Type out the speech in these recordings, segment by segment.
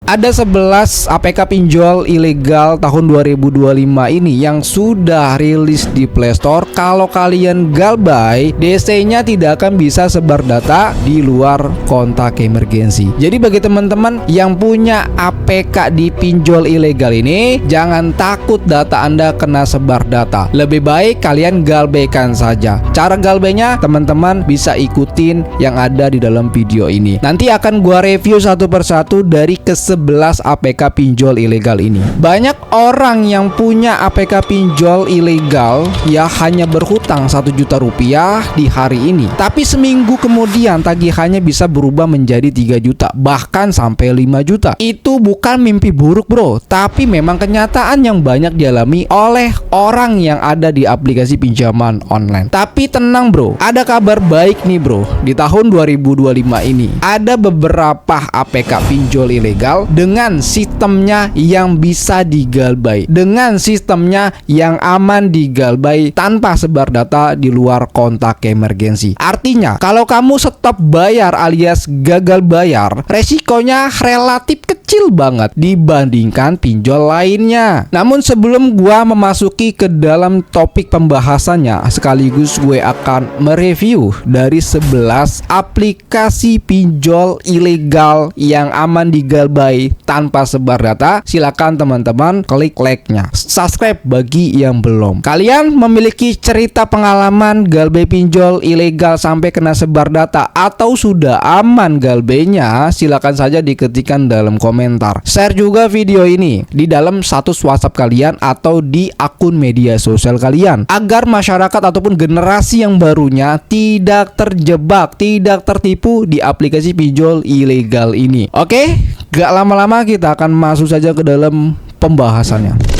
Ada 11 APK pinjol ilegal tahun 2025 ini yang sudah rilis di Play Store. Kalau kalian galbay, DC-nya tidak akan bisa sebar data di luar kontak emergensi. Jadi bagi teman-teman yang punya APK di pinjol ilegal ini, jangan takut data Anda kena sebar data. Lebih baik kalian galbaykan saja. Cara galbaynya teman-teman bisa ikutin yang ada di dalam video ini. Nanti akan gua review satu persatu dari ke-11 APK pinjol ilegal ini. Banyak orang yang punya APK pinjol ilegal ya hanya berhutang 1 juta rupiah di hari ini, tapi seminggu kemudian tagihannya bisa berubah menjadi 3 juta, bahkan sampai 5 juta. Itu bukan mimpi buruk bro, tapi memang kenyataan yang banyak dialami oleh orang yang ada di aplikasi pinjaman online. Tapi tenang bro, ada kabar baik nih bro. Di tahun 2025 ini ada beberapa APK pinjol ilegal dengan sistemnya yang bisa digalbay, dengan sistemnya yang aman digalbay tanpa sebar data di luar kontak emergensi. Artinya kalau kamu stop bayar alias gagal bayar, resikonya relatif kecil banget dibandingkan pinjol lainnya. Namun sebelum gua memasuki ke dalam topik pembahasannya, sekaligus gue akan mereview dari 11 aplikasi pinjol ilegal yang aman digalbay tanpa sebar data. Silakan teman-teman klik like-nya, subscribe bagi yang belum. Kalian memiliki cerita pengalaman galbay pinjol ilegal sampai kena sebar data atau sudah aman galbaynya? Silakan saja diketikkan dalam komentar. Share juga video ini di dalam status WhatsApp kalian atau di akun media sosial kalian agar masyarakat ataupun generasi yang barunya tidak terjebak, tidak tertipu di aplikasi pinjol ilegal ini. Oke, gak lama-lama kita akan masuk saja ke dalam pembahasannya.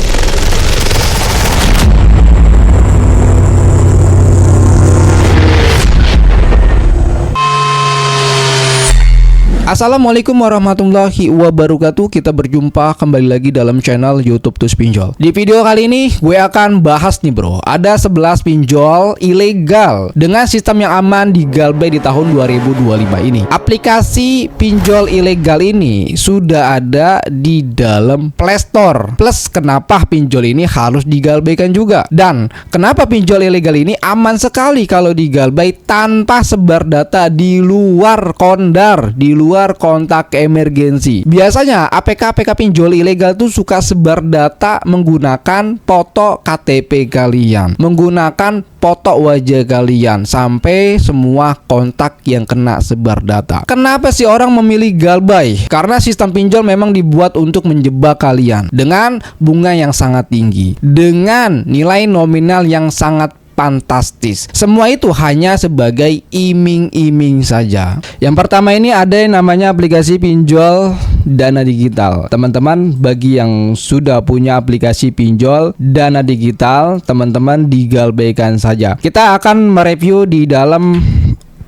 Assalamualaikum warahmatullahi wabarakatuh. Kita berjumpa kembali lagi dalam channel YouTube Tus Pinjol. Di video kali ini gue akan bahas nih bro, ada 11 pinjol ilegal dengan sistem yang aman digalbay di tahun 2025 ini. Aplikasi pinjol ilegal ini sudah ada di dalam Play Store. Plus kenapa pinjol ini harus digalbaykan juga, dan kenapa pinjol ilegal ini aman sekali kalau digalbay tanpa sebar data di luar kondar, di luar kontak emergensi. Biasanya APK pinjol ilegal tuh suka sebar data menggunakan foto KTP kalian, menggunakan foto wajah kalian, sampai semua kontak yang kena sebar data. Kenapa sih orang memilih galbay? Karena sistem pinjol memang dibuat untuk menjebak kalian dengan bunga yang sangat tinggi, dengan nilai nominal yang sangat fantastis. Semua itu hanya sebagai iming-iming saja. Yang pertama ini ada yang namanya aplikasi pinjol Dana Digital. Teman-teman, bagi yang sudah punya aplikasi pinjol Dana Digital, teman-teman digalbaykan saja. Kita akan mereview di dalam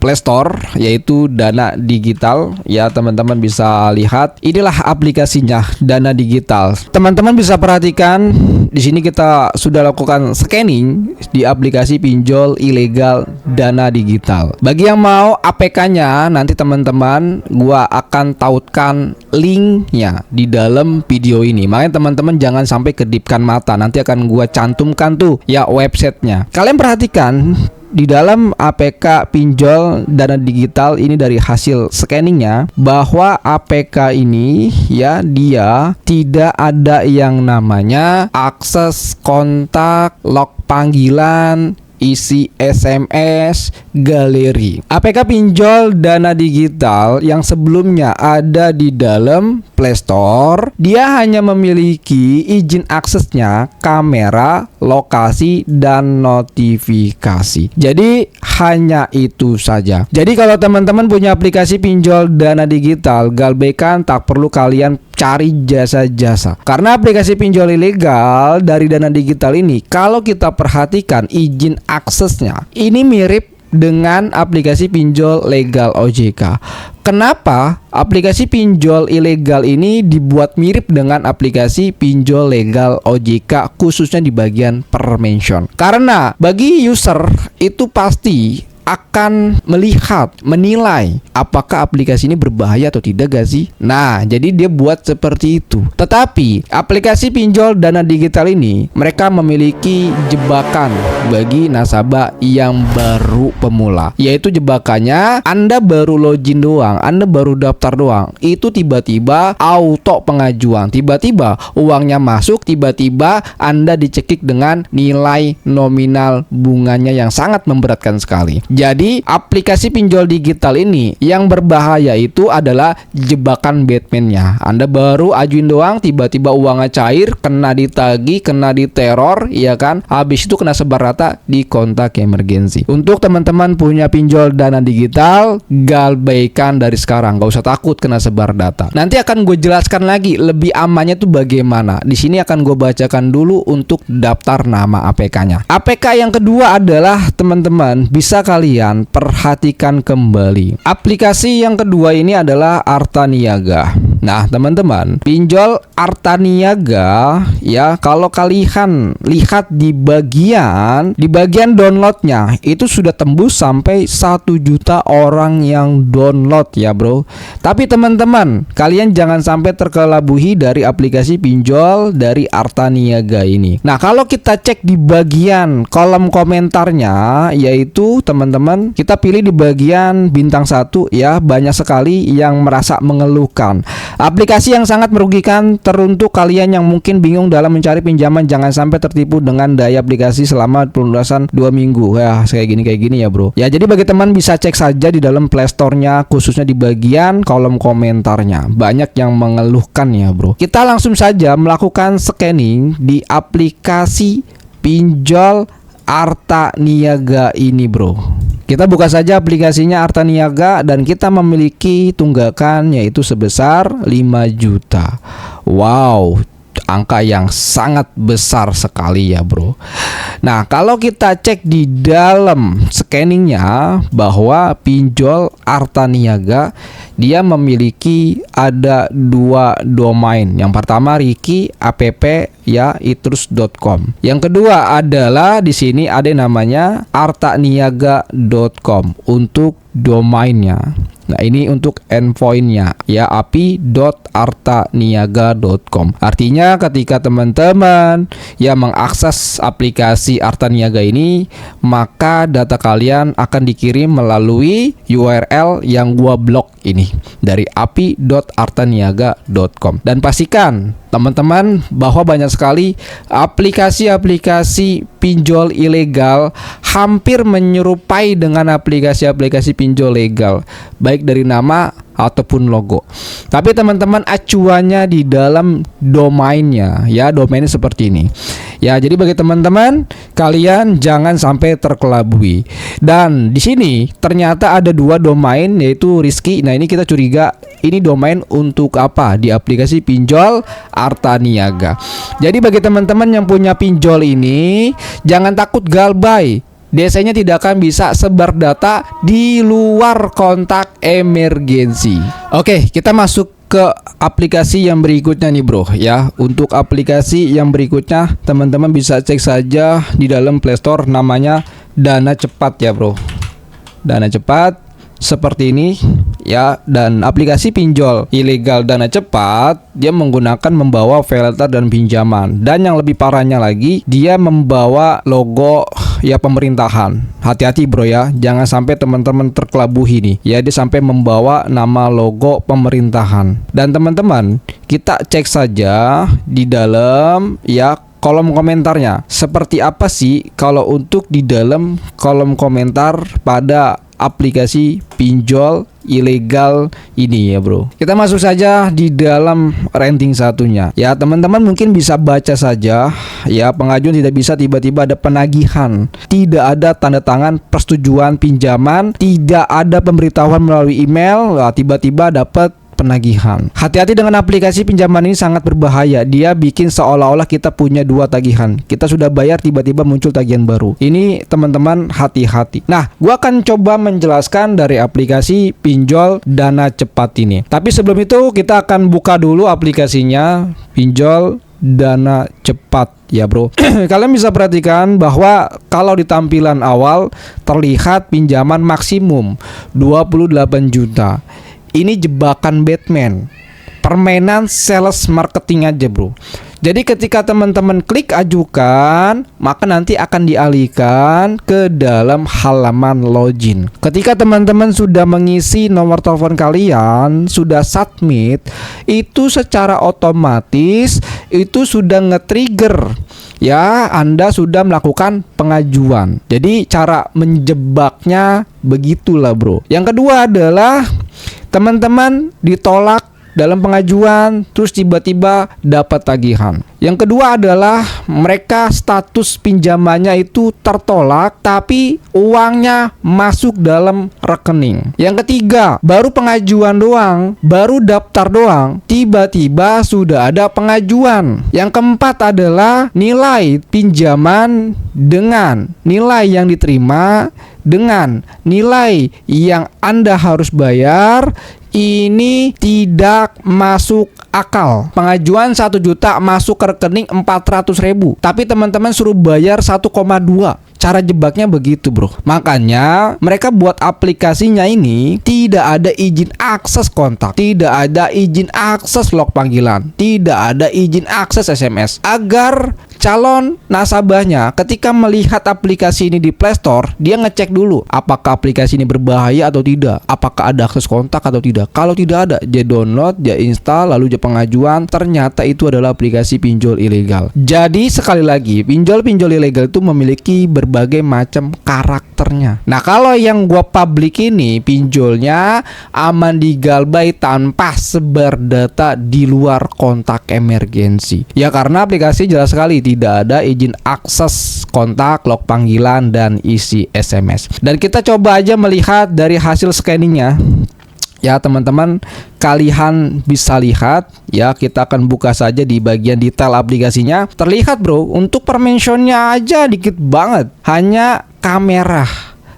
Play Store yaitu Dana Digital ya, teman-teman bisa lihat. Inilah aplikasinya Dana Digital. Teman-teman bisa perhatikan di sini kita sudah lakukan scanning di aplikasi pinjol ilegal Dana Digital. Bagi yang mau APK-nya, nanti teman-teman gua akan tautkan linknya di dalam video ini. Makanya teman-teman jangan sampai kedipkan mata. Nanti akan gua cantumkan tuh ya websitenya. Kalian perhatikan di dalam APK pinjol Dana Digital ini, dari hasil scanningnya, bahwa APK ini ya dia tidak ada yang namanya akses kontak, log panggilan, isi SMS, galeri. APK pinjol Dana Digital yang sebelumnya ada di dalam Play Store, dia hanya memiliki izin aksesnya kamera, lokasi, dan notifikasi. Jadi hanya itu saja. Jadi kalau teman-teman punya aplikasi pinjol Dana Digital, galbaykan, tak perlu kalian cari jasa-jasa. Karena aplikasi pinjol ilegal dari Dana Digital ini, kalau kita perhatikan izin aksesnya, ini mirip dengan aplikasi pinjol legal OJK. Kenapa aplikasi pinjol ilegal ini dibuat mirip dengan aplikasi pinjol legal OJK, khususnya di bagian permention? Karena bagi user itu pasti akan melihat, menilai apakah aplikasi ini berbahaya atau tidak gak sih? Nah, jadi dia buat seperti itu. Tetapi aplikasi pinjol dana digital ini mereka memiliki jebakan bagi nasabah yang baru pemula. Yaitu jebakannya, Anda baru login doang, Anda baru daftar doang, itu tiba-tiba auto pengajuan, tiba-tiba uangnya masuk, tiba-tiba Anda dicekik dengan nilai nominal bunganya yang sangat memberatkan sekali. Jadi aplikasi pinjol digital ini yang berbahaya itu adalah jebakan Batman-nya. Anda baru ajuin doang, tiba-tiba uangnya cair, kena ditagih, kena diteror, ya kan? Habis itu kena sebar rata di kontak emergensi. Untuk teman-teman punya pinjol dana digital, galbaikan dari sekarang, gak usah takut kena sebar data. Nanti akan gue jelaskan lagi lebih amannya tuh bagaimana. Di sini akan gue bacakan dulu untuk daftar nama APK-nya. APK yang kedua adalah teman-teman bisa kalian perhatikan kembali. Aplikasi yang kedua ini adalah Arta Niaga. Nah, teman-teman, pinjol Arta Niaga ya, kalau kalian lihat di bagian downloadnya itu sudah tembus sampai 1 juta orang yang download ya, bro. Tapi teman-teman, kalian jangan sampai terkelabuhi dari aplikasi pinjol dari Arta Niaga ini. Nah, kalau kita cek di bagian kolom komentarnya, yaitu teman-teman, kita pilih di bagian bintang 1 ya, banyak sekali yang merasa mengeluhkan. Aplikasi yang sangat merugikan teruntuk kalian yang mungkin bingung dalam mencari pinjaman. Jangan sampai tertipu dengan daya aplikasi selama pelunasan 2 minggu. Ya, kayak gini ya, bro. Ya, jadi bagi teman bisa cek saja di dalam Play Store-nya, khususnya di bagian kolom komentarnya. Banyak yang mengeluhkan ya, bro. Kita langsung saja melakukan scanning di aplikasi pinjol Arta Niaga ini, bro. Kita buka saja aplikasinya Arta Niaga dan kita memiliki tunggakan yaitu sebesar 5 juta. Wow, angka yang sangat besar sekali ya, bro. Nah, kalau kita cek di dalam scanningnya bahwa pinjol Arta Niaga dia memiliki ada 2 domain. Yang pertama Riki app ya itrus.com. Yang kedua adalah di sini ada namanya artaniaga.com untuk domainnya. Nah, ini untuk endpointnya ya, api.artaniaga.com. Artinya ketika teman-teman yang mengakses aplikasi Arta Niaga ini, maka data kalian akan dikirim melalui URL yang gua blok ini dari api.artaniaga.com. Dan pastikan teman-teman bahwa banyak sekali aplikasi-aplikasi pinjol ilegal hampir menyerupai dengan aplikasi-aplikasi pinjol legal, baik dari nama ataupun logo. Tapi teman-teman acuannya di dalam domainnya ya, domainnya seperti ini. Ya, jadi bagi teman-teman kalian jangan sampai terkelabui. Dan di sini ternyata ada 2 domain yaitu Rizky. Nah, ini kita curiga ini domain untuk apa di aplikasi pinjol Arta Niaga. Jadi bagi teman-teman yang punya pinjol ini jangan takut galbay. Biasanya tidak akan bisa sebar data di luar kontak emergensi. Oke, kita masuk ke aplikasi yang berikutnya nih, bro ya. Untuk aplikasi yang berikutnya teman-teman bisa cek saja di dalam Play Store, namanya Dana Cepat ya, bro. Dana Cepat seperti ini ya. Dan aplikasi pinjol ilegal Dana Cepat dia menggunakan membawa pay letter dan pinjaman. Dan yang lebih parahnya lagi, dia membawa logo ya pemerintahan. Hati-hati, bro ya, jangan sampai teman-teman terkelabuhi nih ya, dia sampai membawa nama logo pemerintahan. Dan teman-teman kita cek saja di dalam ya kolom komentarnya, seperti apa sih kalau untuk di dalam kolom komentar pada aplikasi pinjol ilegal ini ya, bro. Kita masuk saja di dalam ranting satunya. Ya, teman-teman mungkin bisa baca saja ya, pengajuan tidak bisa tiba-tiba ada penagihan, tidak ada tanda tangan persetujuan pinjaman, tidak ada pemberitahuan melalui email, tiba-tiba dapat penagihan. Hati-hati dengan aplikasi pinjaman ini, sangat berbahaya. Dia bikin seolah-olah kita punya 2 tagihan. Kita sudah bayar, tiba-tiba muncul tagihan baru. Ini teman-teman hati-hati. Nah, gua akan coba menjelaskan dari aplikasi pinjol Dana Cepat ini. Tapi sebelum itu kita akan buka dulu aplikasinya pinjol Dana Cepat ya bro. Kalian bisa perhatikan bahwa kalau di tampilan awal terlihat pinjaman maksimum 28 juta. Ini jebakan Batman, permainan sales marketing aja bro. Jadi ketika teman-teman klik ajukan, maka nanti akan dialihkan ke dalam halaman login. Ketika teman-teman sudah mengisi nomor telepon kalian, sudah submit, itu secara otomatis itu sudah nge-trigger ya, Anda sudah melakukan pengajuan. Jadi cara menjebaknya begitulah bro. Yang kedua adalah teman-teman ditolak dalam pengajuan, terus tiba-tiba dapat tagihan. Yang kedua adalah mereka status pinjamannya itu tertolak, tapi uangnya masuk dalam rekening. Yang ketiga, baru pengajuan doang, baru daftar doang, tiba-tiba sudah ada pengajuan. Yang keempat adalah nilai pinjaman dengan nilai yang diterima dengan nilai yang Anda harus bayar ini tidak masuk akal. Pengajuan 1 juta masuk ke rekening 400.000, tapi teman-teman suruh bayar 1,2. Cara jebaknya begitu bro. Makanya mereka buat aplikasinya ini tidak ada izin akses kontak, tidak ada izin akses log panggilan, tidak ada izin akses SMS, agar calon nasabahnya ketika melihat aplikasi ini di Play Store, dia ngecek dulu apakah aplikasi ini berbahaya atau tidak, apakah ada akses kontak atau tidak. Kalau tidak ada, dia download, dia install, lalu dia pengajuan, ternyata itu adalah aplikasi pinjol ilegal. Jadi sekali lagi, pinjol-pinjol ilegal itu memiliki berbagai macam karakternya. Nah, kalau yang gua publik ini pinjolnya aman digalbay tanpa sebar data di luar kontak emergensi. Ya karena aplikasi jelas sekali tidak ada izin akses kontak, log panggilan, dan isi SMS. Dan kita coba aja melihat dari hasil scanningnya. Ya teman-teman, kalian bisa lihat ya, kita akan buka saja di bagian detail aplikasinya. Terlihat bro, untuk permentionnya aja dikit banget, hanya kamera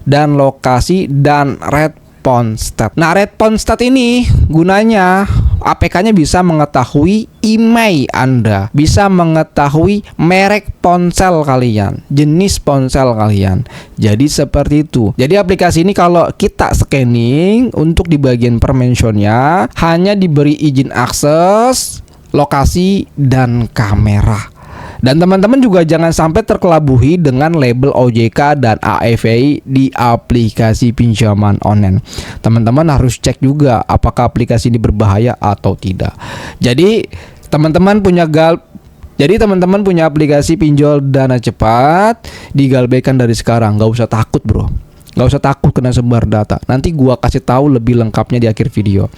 dan lokasi dan response stat. Nah, response stat ini gunanya APK-nya bisa mengetahui email Anda, bisa mengetahui merek ponsel kalian, jenis ponsel kalian. Jadi seperti itu. Jadi aplikasi ini kalau kita scanning untuk di bagian permentionnya hanya diberi izin akses, lokasi, dan kamera. Dan teman-teman juga jangan sampai terkelabuhi dengan label OJK dan AFI di aplikasi pinjaman online. Teman-teman harus cek juga apakah aplikasi ini berbahaya atau tidak. Jadi teman-teman punya aplikasi pinjol Dana Cepat, digalbaikan dari sekarang. Gak usah takut bro, gak usah takut kena sebar data. Nanti gua kasih tahu lebih lengkapnya di akhir video.